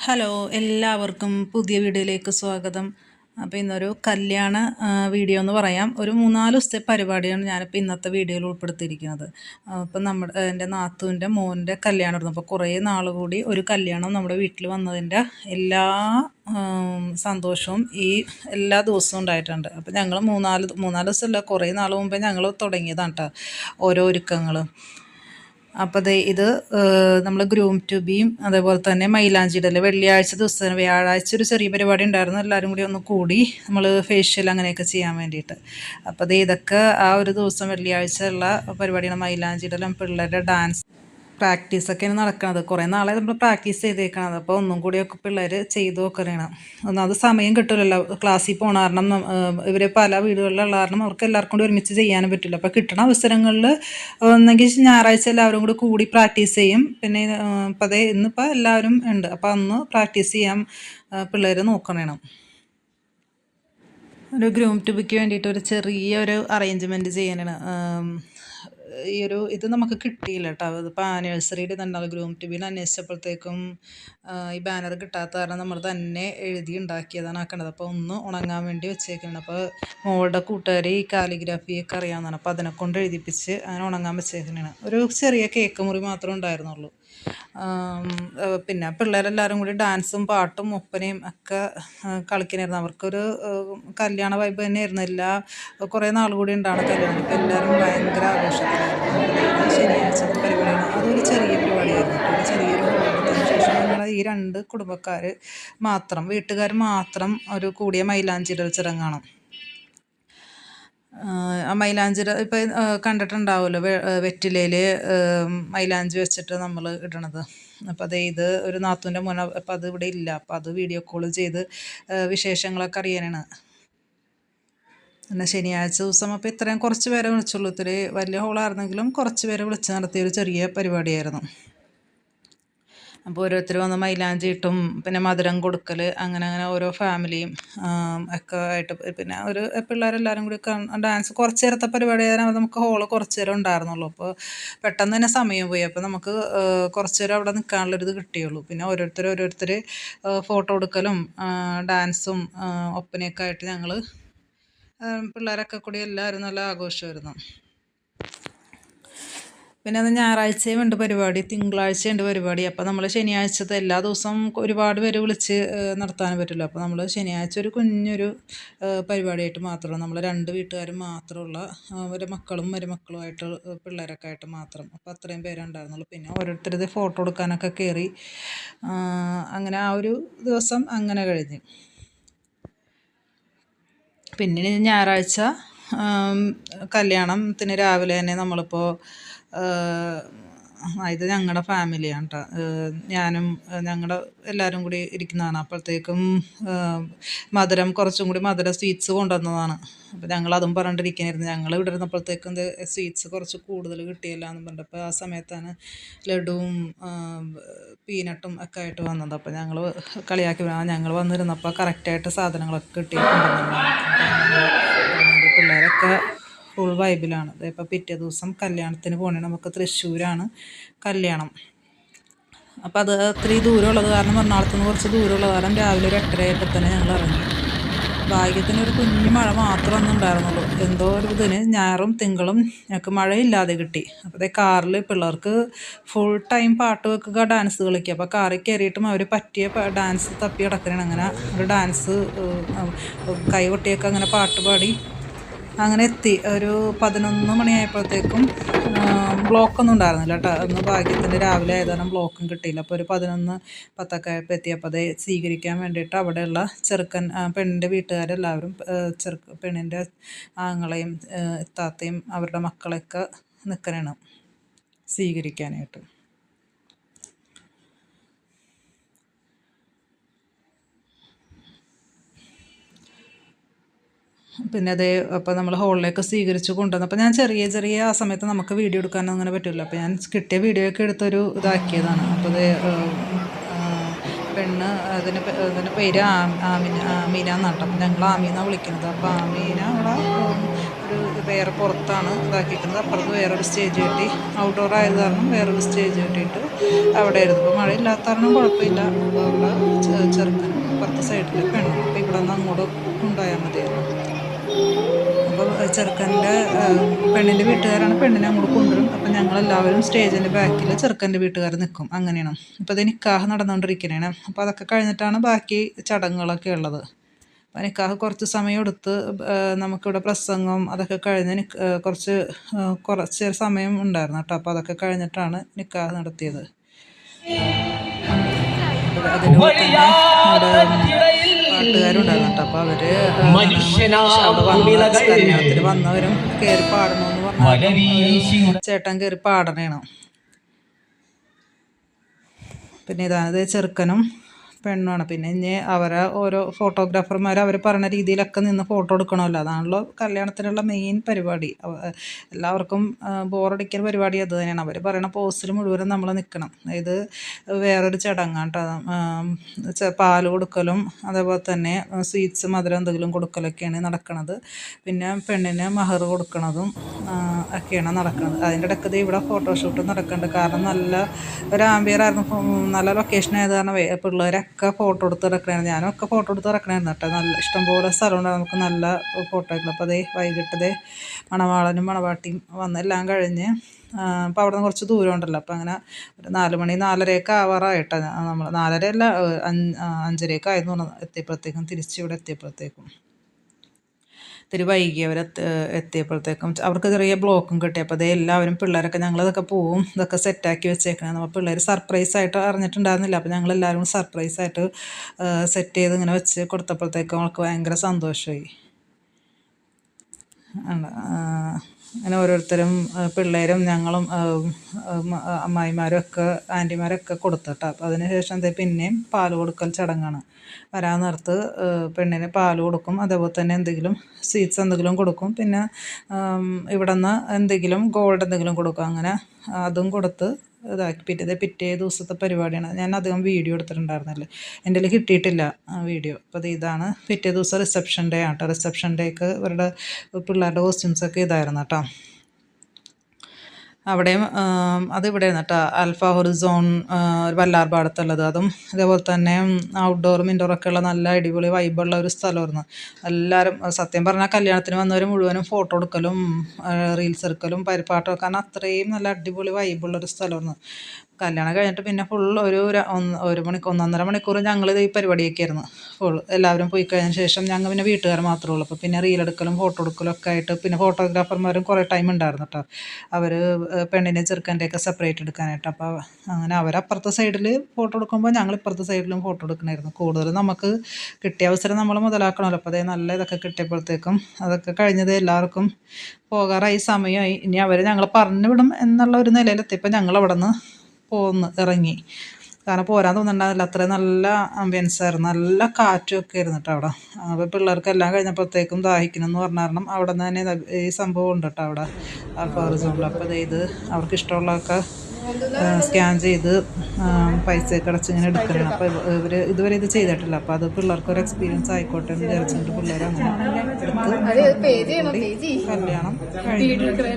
Hello, എല്ലാവർക്കും പുതിയ വീഡിയോയിലേക്ക് സ്വാഗതം. അപ്പോൾ ഇന്നൊരു കല്യാണ വീഡിയോ എന്ന് പറയാം. ഒരു 3-4 ദിവസത്തെ പരിപാടിയാണ് ഞാനിപ്പോൾ ഇന്നത്തെ വീഡിയോയിൽ ഉൾപ്പെടുത്തിയിരിക്കുന്നത്. അപ്പം എൻ്റെ നാത്തൂൻ്റെ മോൻ്റെ കല്യാണമായിരുന്നു. അപ്പോൾ കുറേ നാൾ കൂടി ഒരു കല്യാണം നമ്മുടെ വീട്ടിൽ വന്നതിൻ്റെ എല്ലാ സന്തോഷവും ഈ എല്ലാ ദിവസവും ഉണ്ടായിട്ടുണ്ട്. അപ്പോൾ ഞങ്ങൾ മൂന്നാല് ദിവസമല്ല, കുറേ നാൾ മുമ്പേ ഞങ്ങൾ തുടങ്ങിയതാണ് കേട്ടോ ഓരോ ഒരുക്കങ്ങൾ. അപ്പോൾ ഇത് നമ്മൾ ഗ്രൂം ടു ബിയും അതേപോലെ തന്നെ മൈലാഞ്ചി ഇടൽ വെള്ളിയാഴ്ച ദിവസം, വ്യാഴാഴ്ച ഒരു ചെറിയ പരിപാടി ഉണ്ടായിരുന്നു. എല്ലാവരും കൂടി ഒന്ന് കൂടി നമ്മൾ ഫേഷ്യൽ അങ്ങനെയൊക്കെ ചെയ്യാൻ വേണ്ടിയിട്ട്. അപ്പോൾ ഇതൊക്കെ ആ ഒരു ദിവസം വെള്ളിയാഴ്ച ഉള്ള പരിപാടിയാണ്. മൈലാഞ്ചി ഇടലും പിള്ളേരുടെ ഡാൻസ് പ്രാക്ടീസൊക്കെയാണ് നടക്കുന്നത്. കുറേ നാളെ നമ്മൾ പ്രാക്ടീസ് ചെയ്തേക്കണത്. അപ്പോൾ ഒന്നും കൂടിയൊക്കെ പിള്ളേർ ചെയ്തു നോക്കണേണം. ഒന്നാമത് സമയം കിട്ടില്ലല്ലോ, ക്ലാസ്സിൽ പോകണ കാരണം. ഇവർ പല വീടുകളിലുള്ള കാരണം അവർക്ക് എല്ലാവർക്കും കൂടി ഒരുമിച്ച് ചെയ്യാനും പറ്റില്ല. അപ്പോൾ കിട്ടണ അവസരങ്ങളിൽ ഒന്നെങ്കിൽ ഞായറാഴ്ച എല്ലാവരും കൂടി കൂടി പ്രാക്ടീസ് ചെയ്യും. പിന്നെ അപ്പോൾ ഇന്നിപ്പോൾ എല്ലാവരും ഉണ്ട്. അപ്പോൾ അന്ന് പ്രാക്ടീസ് ചെയ്യാൻ പിള്ളേർ നോക്കണേണം. ഒരു ഗ്രൂം ടു ബിക്ക് വേണ്ടിയിട്ട് ഒരു ചെറിയൊരു അറേഞ്ച്മെൻറ്റ് ചെയ്യാനാണ്. ഇത് നമുക്ക് കിട്ടിയില്ല കേട്ടോ. അതിപ്പോൾ ആനിവേഴ്സറിയുടെ തന്നെ ഗ്രൂം ടു ബിയിൽ അന്വേഷിച്ചപ്പോഴത്തേക്കും ഈ ബാനർ കിട്ടാത്ത കാരണം നമ്മൾ തന്നെ എഴുതി ഉണ്ടാക്കിയതാണ് ആക്കേണ്ടത്. അപ്പോൾ ഒന്ന് ഉണങ്ങാൻ വേണ്ടി വെച്ചേക്കുന്നത്. അപ്പോൾ മോളുടെ കൂട്ടുകാർ ഈ കാലിഗ്രാഫിയൊക്കെ അറിയാവുന്നതാണ്. അപ്പോൾ അതിനെ കൊണ്ട് എഴുതിപ്പിച്ച് അങ്ങനെ ഉണങ്ങാൻ വെച്ചേക്കുന്നതാണ്. ഒരു ചെറിയ കേക്ക് മുറി മാത്രമേ ഉണ്ടായിരുന്നുള്ളൂ. പിന്നെ പിള്ളേരെല്ലാവരും കൂടി ഡാൻസും പാട്ടും ഒപ്പനയും ഒക്കെ കളിക്കണമായിരുന്നു. അവർക്കൊരു കല്യാണ വൈബ് തന്നെയായിരുന്നു. കുറേ നാൾ കൂടി ഉണ്ടാണ് കല്യാണം. ഇപ്പോൾ എല്ലാവരും ഭയങ്കര ആഘോഷത്തിലായിരുന്നു. ശനിയാഴ്ചത്തെ പരിപാടിയാണ്. അതൊരു ചെറിയ പരിപാടിയായിരുന്നു. ഒരു ചെറിയൊരു ഹോളെടുത്തതിന് ശേഷം ഞങ്ങൾ ഈ 2 കുടുംബക്കാർ മാത്രം, വീട്ടുകാർ മാത്രം ഒരു കൂടിയ മൈലാഞ്ചിടൽ ചടങ്ങാണ്. മൈലാഞ്ചി ഇപ്പം കണ്ടിട്ടുണ്ടാവുമല്ലോ, വെറ്റിലയിൽ മൈലാഞ്ചി വെച്ചിട്ട് നമ്മൾ ഇടണത്. അപ്പോൾ ഇത് ഒരു നാത്തൂൻ്റെ മോൻ. അപ്പോൾ അത് ഇവിടെ ഇല്ല. അപ്പോൾ അത് വീഡിയോ കോൾ ചെയ്ത് വിശേഷങ്ങളൊക്കെ അറിയാനാണ്. പിന്നെ ശനിയാഴ്ച ദിവസം അപ്പോൾ ഇത്രയും കുറച്ച് പേരെ വിളിച്ചുള്ളൂ. ഇത്തിരി വലിയ ഹോളായിരുന്നെങ്കിലും കുറച്ച് പേരെ വിളിച്ച് നടത്തിയൊരു ചെറിയ പരിപാടിയായിരുന്നു. അപ്പോൾ ഓരോരുത്തർ വന്ന് മൈലാഞ്ചി ഇട്ടും പിന്നെ മധുരം കൊടുക്കൽ അങ്ങനെ ഓരോ ഫാമിലിയും ഒക്കെ ആയിട്ട്. പിന്നെ ഒരു പിള്ളേരെല്ലാവരും കൂടി ഡാൻസ് കുറച്ച് നേരത്തെ പരിപാടി ആയാലും നമുക്ക് ഹോള് കുറച്ച് നേരം ഉണ്ടായിരുന്നുള്ളൂ. അപ്പോൾ പെട്ടെന്ന് തന്നെ സമയം പോയി. അപ്പോൾ നമുക്ക് കുറച്ച് നേരം അവിടെ നിൽക്കാനുള്ളൊരിത് കിട്ടിയുള്ളൂ. പിന്നെ ഓരോരുത്തർ ഫോട്ടോ എടുക്കലും ഡാൻസും ഒപ്പനയൊക്കെ ആയിട്ട് ഞങ്ങൾ പിള്ളേരൊക്കെ കൂടി എല്ലാവരും നല്ല ആഘോഷമായിരുന്നു. പിന്നെ അത് ഞായറാഴ്ചയും ഉണ്ട് പരിപാടി, തിങ്കളാഴ്ചയുണ്ട് പരിപാടി. അപ്പോൾ നമ്മൾ ശനിയാഴ്ചത്തെ എല്ലാ ദിവസവും ഒരുപാട് പേര് വിളിച്ച് നടത്താൻ പറ്റില്ല. അപ്പോൾ നമ്മൾ ശനിയാഴ്ച ഒരു കുഞ്ഞൊരു പരിപാടിയായിട്ട് മാത്രം, നമ്മൾ 2 വീട്ടുകാരും മാത്രമുള്ള ഒരു മക്കളും മരുമക്കളുമായിട്ട് പിള്ളേരൊക്കെ ആയിട്ട് മാത്രം. അപ്പോൾ അത്രയും പേരേ ഉണ്ടായിരുന്നുള്ളൂ. പിന്നെ ഓരോരുത്തരത് ഫോട്ടോ എടുക്കാനൊക്കെ കയറി അങ്ങനെ ആ ഒരു ദിവസം അങ്ങനെ കഴിഞ്ഞ്. പിന്നെ ഞായറാഴ്ച കല്യാണത്തിന് രാവിലെ തന്നെ നമ്മളിപ്പോൾ ഇത് ഞങ്ങളുടെ ഫാമിലിയാണ് കേട്ടോ. ഞാനും ഞങ്ങളുടെ എല്ലാവരും കൂടി ഇരിക്കുന്നതാണ്. അപ്പോഴത്തേക്കും കുറച്ചും കൂടി മധുര സ്വീറ്റ്സ് കൊണ്ടുവന്നതാണ്. അപ്പോൾ ഞങ്ങളതും പറഞ്ഞിട്ടിരിക്കണമായിരുന്നു. ഞങ്ങൾ ഇവിടെ ഇരുന്നപ്പോഴത്തേക്കും സ്വീറ്റ്സ് കുറച്ച് കൂടുതൽ കിട്ടിയില്ല എന്ന് പറഞ്ഞപ്പോൾ ആ സമയത്താണ് ലഡുവും പീനട്ടും ഒക്കെ ആയിട്ട് വന്നത്. അപ്പോൾ ഞങ്ങൾ കളിയാക്കി ഞങ്ങൾ വന്നിരുന്നപ്പോൾ കറക്റ്റായിട്ട് സാധനങ്ങളൊക്കെ കിട്ടിയിട്ടുണ്ടെന്നുള്ളതാണ്. പിള്ളേരൊക്കെ ഫുൾ വൈബിലാണ്. ഇപ്പോൾ പിറ്റേ ദിവസം കല്യാണത്തിന് പോകണേ. നമുക്ക് തൃശ്ശൂരാണ് കല്യാണം. അപ്പോൾ അത് ഒത്തിരി ദൂരമുള്ളത് കാരണം, എറണാകുളത്ത് നിന്ന് കുറച്ച് ദൂരമുള്ളത് കാരണം രാവിലെ ഒരു 8:30 തന്നെ ഞങ്ങൾ ഇറങ്ങി. ഭാഗ്യത്തിന് ഒരു കുഞ്ഞു മഴ മാത്രമേ ഒന്നും ഉണ്ടായിരുന്നുള്ളൂ. എന്തോ ഒരു ഇതിന് ഞായറും തിങ്കളും ഞങ്ങൾക്ക് മഴയില്ലാതെ കിട്ടി. അപ്പോൾ കാറിൽ പിള്ളേർക്ക് ഫുൾ ടൈം പാട്ട് വെക്കുക, ഡാൻസ് കളിക്കുക. അപ്പോൾ കാറിൽ കയറിയിട്ടും അവർ പറ്റിയ ഡാൻസ് തപ്പി കിടക്കണേണ്. അങ്ങനെ ഒരു ഡാൻസ് കൈ കൊട്ടിയൊക്കെ അങ്ങനെ പാട്ട് പാടി അങ്ങനെ എത്തി. ഒരു 11 മണിയായപ്പോഴത്തേക്കും ബ്ലോക്കൊന്നും ഉണ്ടായിരുന്നില്ല കേട്ടോ. അന്ന് ഭാഗ്യത്തിൻ്റെ രാവിലെ ആയതാണ്, ബ്ലോക്കും കിട്ടിയില്ല. അപ്പോൾ ഒരു 11:10 ആയപ്പോൾ എത്തിയപ്പോൾ അത് സ്വീകരിക്കാൻ വേണ്ടിയിട്ട് അവിടെയുള്ള പെണ്ണിൻ്റെ വീട്ടുകാരെല്ലാവരും പെണ്ണിൻ്റെ ആങ്ങളെയും താത്തയും അവരുടെ മക്കളെയൊക്കെ നിൽക്കണേണ് സ്വീകരിക്കാനായിട്ട്. പിന്നെ അപ്പോൾ നമ്മൾ ഹോളിലേക്ക് സ്വീകരിച്ച് കൊണ്ടുവന്നപ്പോൾ ഞാൻ ചെറിയ ആ സമയത്ത് നമുക്ക് വീഡിയോ എടുക്കാനൊന്നും അങ്ങനെ പറ്റില്ല. അപ്പോൾ ഞാൻ കിട്ടിയ വീഡിയോ ഒക്കെ എടുത്തൊരു ഇതാക്കിയതാണ്. അപ്പോൾ പെണ്ണ് അതിൻ്റെ പേര് ആമീന എന്നാണ്. അപ്പം ഞങ്ങൾ ആമീന വിളിക്കുന്നത്. അപ്പോൾ ആമീന അവിടെ ഒരു വേറെ പുറത്താണ് ഇതാക്കിയിരിക്കുന്നത്. അപ്പുറത്ത് വേറൊരു സ്റ്റേജ് കെട്ടി, ഔട്ട്ഡോർ ആയത് കാരണം വേറൊരു സ്റ്റേജ് കെട്ടിയിട്ട് അവിടെ ആയിരുന്നു. ഇപ്പോൾ മഴയില്ലാത്ത കാരണം കുഴപ്പമില്ല. അപ്പോൾ അവിടെ ചെറുക്കനും അപ്പുറത്തെ സൈഡിൽ പെണ്ണും. അപ്പോൾ ഇവിടെ നിന്ന് അങ്ങോട്ട് കൊണ്ടുപോയാൽ മതിയല്ലോ. അപ്പോൾ ചെറുക്കൻ്റെ പെണ്ണിൻ്റെ വീട്ടുകാരാണ് പെണ്ണിനെ അങ്ങോട്ട് കൊണ്ടുവരും. അപ്പം ഞങ്ങളെല്ലാവരും സ്റ്റേജിൻ്റെ ബാക്കിൽ ചെറുക്കൻ്റെ വീട്ടുകാർ നിൽക്കും. അങ്ങനെയാണ്. ഇപ്പോൾ ഇത് നിക്കാഹ് നടന്നുകൊണ്ടിരിക്കുന്നതാണ്. അപ്പോൾ അതൊക്കെ കഴിഞ്ഞിട്ടാണ് ബാക്കി ചടങ്ങുകളൊക്കെ ഉള്ളത്. അപ്പോൾ നിക്കാഹ് കുറച്ച് സമയം എടുത്ത് നമുക്കിവിടെ പ്രസംഗം അതൊക്കെ കഴിഞ്ഞ് കുറച്ച് സമയം ഉണ്ടായിരുന്നു കേട്ടോ. അപ്പോൾ അതൊക്കെ കഴിഞ്ഞിട്ടാണ് നിക്കാഹ് നടത്തിയത്. അതിലൂടെ തന്നെ അവിടെ പാട്ടുകാരുണ്ടായിരുന്നു കേട്ടോ. അപ്പോൾ അവർ കല്യാണത്തിന് വന്നവരും കയറി പാടണമെന്ന് പറഞ്ഞാൽ ചേട്ടൻ കയറി പാടണേണ്. പിന്നെ ഇതാണത് ചെറുക്കനും പെണ്ണുമാണ്. പിന്നെ ഇനി അവരെ ഓരോ ഫോട്ടോഗ്രാഫർമാർ അവർ പറഞ്ഞ രീതിയിലൊക്കെ നിന്ന് ഫോട്ടോ എടുക്കണമല്ലോ. അതാണല്ലോ കല്യാണത്തിനുള്ള മെയിൻ പരിപാടി. എല്ലാവർക്കും ബോറടിക്കുന്ന പരിപാടി അത് തന്നെയാണ്. അവർ പറയുന്ന പോസ്റ്റിൽ മുഴുവനും നമ്മൾ നിൽക്കണം. ഇത് വേറൊരു ചടങ്ങാണ് കേട്ടോ. പാൽ കൊടുക്കലും അതേപോലെ തന്നെ സ്വീറ്റ്സ് മധുരം എന്തെങ്കിലും കൊടുക്കലൊക്കെയാണ് നടക്കുന്നത്. പിന്നെ പെണ്ണിന് മഹർ കൊടുക്കണതും ഒക്കെയാണ് നടക്കുന്നത്. അതിൻ്റെ ഇടയ്ക്ക് ഇവിടെ ഫോട്ടോഷൂട്ട് നടക്കുന്നുണ്ട്. കാരണം നല്ല ഒരു ആംബിയറായിരുന്നു, നല്ല ലൊക്കേഷൻ ആയത് കാരണം പിള്ളേരൊക്കെ ഫോട്ടോ എടുത്ത് ഇറക്കണായിരുന്നു. ഞാനൊക്കെ ഫോട്ടോ എടുത്ത് ഇറക്കണായിരുന്നു കേട്ടോ. നല്ല ഇഷ്ടംപോലെ സ്ഥലമുണ്ടായിരുന്നു, നമുക്ക് നല്ല ഫോട്ടോ എടുക്കണം. അപ്പോൾ വൈകിട്ടതേ മണവാളനും മണവാട്ടിയും എല്ലാം കഴിഞ്ഞ് അപ്പോൾ അവിടെ നിന്ന് കുറച്ച് ദൂരം ഉണ്ടല്ലോ. അപ്പോൾ അങ്ങനെ ഒരു 4 മണി 4:30 ആവാറായിട്ടാണ് നമ്മൾ 4:30 അല്ല 5:30 ആയിരുന്നു എത്തിയപ്പോഴത്തേക്കും. തിരിച്ചിവിടെ എത്തിയപ്പോഴത്തേക്കും ഇത്തിരി വൈകി. എത്തിയപ്പോഴത്തേക്കും അവർക്ക് ചെറിയ ബ്ലോക്കും കിട്ടി. അപ്പോൾ അതേ എല്ലാവരും പിള്ളേരൊക്കെ ഞങ്ങളിതൊക്കെ പോവും ഇതൊക്കെ സെറ്റാക്കി വെച്ചേക്കണം. അപ്പോൾ പിള്ളേർ സർപ്രൈസായിട്ട് അറിഞ്ഞിട്ടുണ്ടായിരുന്നില്ല. അപ്പോൾ ഞങ്ങളെല്ലാവരും സർപ്രൈസായിട്ട് സെറ്റ് ചെയ്ത് ഇങ്ങനെ വെച്ച് കൊടുത്തപ്പോഴത്തേക്കും അവൾക്ക് ഭയങ്കര സന്തോഷമായി. അങ്ങനെ ഓരോരുത്തരും പിള്ളേരും ഞങ്ങളും അമ്മായിമാരും ഒക്കെ ആൻറ്റിമാരൊക്കെ കൊടുത്തിട്ടാണ്. അപ്പോൾ അതിനുശേഷം പിന്നെയും പാൽ കൊടുക്കൽ ചടങ്ങാണ്. വരാൻ നേരത്ത് പെണ്ണിന് പാൽ കൊടുക്കും, അതേപോലെ തന്നെ എന്തെങ്കിലും സ്വീറ്റ്സ് എന്തെങ്കിലും കൊടുക്കും. പിന്നെ ഇവിടെ നിന്ന് എന്തെങ്കിലും ഗോൾഡ് എന്തെങ്കിലും കൊടുക്കും. അങ്ങനെ അതും കൊടുത്ത് ഇതാക്കി പിറ്റേ ദിവസത്തെ പരിപാടിയാണ്. ഞാൻ അധികം വീഡിയോ എടുത്തിട്ടുണ്ടായിരുന്നല്ലേ, എൻ്റെ കയ്യിൽ കിട്ടിയിട്ടില്ല വീഡിയോ. അപ്പോൾ ഇതാണ് പിറ്റേ ദിവസം റിസപ്ഷൻ ഡേ ആണ് കേട്ടോ. റിസപ്ഷൻ ഡേക്ക് ഇവരുടെ പിള്ളേരുടെ കോസ്റ്റ്യൂംസൊക്കെ ഇതായിരുന്നു കേട്ടോ. അവിടെയും അതിവിടെ കേട്ടോ ആൽഫ ഹൊറിസോൺ വല്ലാർപാടത്തുള്ളത്. അതും ഇതേപോലെ തന്നെ ഔട്ട്ഡോറും ഇൻഡോറൊക്കെ ഉള്ള നല്ല അടിപൊളി വൈബുള്ള ഒരു സ്ഥലമായിരുന്നു. എല്ലാവരും സത്യം പറഞ്ഞാൽ കല്യാണത്തിന് വന്നവർ മുഴുവനും ഫോട്ടോ എടുക്കലും റീൽസ് എടുക്കലും പരിപാട്ടൊക്കെ, കാരണം അത്രയും നല്ല അടിപൊളി വൈബുള്ളൊരു സ്ഥലമായിരുന്നു. കല്യാണം കഴിഞ്ഞിട്ട് പിന്നെ ഫുൾ ഒരു 1.5 മണിക്കൂർ ഞങ്ങളിത് ഈ പരിപാടിയൊക്കെ ആയിരുന്നു ഫുൾ. എല്ലാവരും പോയി കഴിഞ്ഞ ശേഷം ഞങ്ങൾ പിന്നെ വീട്ടുകാർ മാത്രമേ ഉള്ളൂ. അപ്പോൾ പിന്നെ റീലെടുക്കലും ഫോട്ടോ എടുക്കലും ഒക്കെ ആയിട്ട് പിന്നെ ഫോട്ടോഗ്രാഫർമാരും കുറേ ടൈം ഉണ്ടായിരുന്നു കേട്ടോ. അവർ പെണ്ണിനെ ചെറുക്കൻ്റെയൊക്കെ സെപ്പറേറ്റ് എടുക്കാനായിട്ട്. അപ്പോൾ അങ്ങനെ അവരപ്പുറത്തെ സൈഡിൽ ഫോട്ടോ എടുക്കുമ്പോൾ ഞങ്ങൾ ഇപ്പുറത്തെ സൈഡിലും ഫോട്ടോ എടുക്കണമായിരുന്നു. കൂടുതലും നമുക്ക് കിട്ടിയ അവസരം നമ്മൾ മുതലാക്കണമല്ലോ. അപ്പോൾ അതേ നല്ല ഇതൊക്കെ കിട്ടിയപ്പോഴത്തേക്കും അതൊക്കെ കഴിഞ്ഞത് എല്ലാവർക്കും പോകാറായി സമയമായി. ഇനി അവർ ഞങ്ങൾ പറഞ്ഞു വിടും എന്നുള്ള ഒരു നിലയിലെത്തിയപ്പോൾ ഞങ്ങൾ അവിടെ നിന്ന് ഇറങ്ങി. കാരണം പോരാൻ തോന്നുന്നുണ്ടായിരുന്നില്ല, അത്രയും നല്ല ആംബിയൻസ് ആയിരുന്നു, നല്ല കാറ്റും ഒക്കെ ആയിരുന്നു കേട്ടോ അവിടെ. അപ്പോൾ പിള്ളേർക്ക് എല്ലാം കഴിഞ്ഞപ്പോഴത്തേക്കും ദാഹിക്കണമെന്ന് പറഞ്ഞ കാരണം അവിടെ നിന്ന് തന്നെ ഈ സംഭവം ഉണ്ട് കേട്ടോ അവിടെ ആൽഫ ഹൊറിസോണിൽ. അപ്പോൾ ഇത് അവർക്ക് ഇഷ്ടമുള്ളതൊക്കെ സ്കാൻ ചെയ്ത് പൈസയൊക്കെ അടച്ച് ഇങ്ങനെ എടുക്കണം. അപ്പോൾ ഇതുവരെ ഇത് ചെയ്തിട്ടില്ല. അപ്പോൾ അത് പിള്ളേർക്കൊരു എക്സ്പീരിയൻസ് ആയിക്കോട്ടെ എന്ന് വിചാരിച്ചിട്ട് പിള്ളേർ അങ്ങനെ എടുത്ത് കല്യാണം കഴിഞ്ഞു.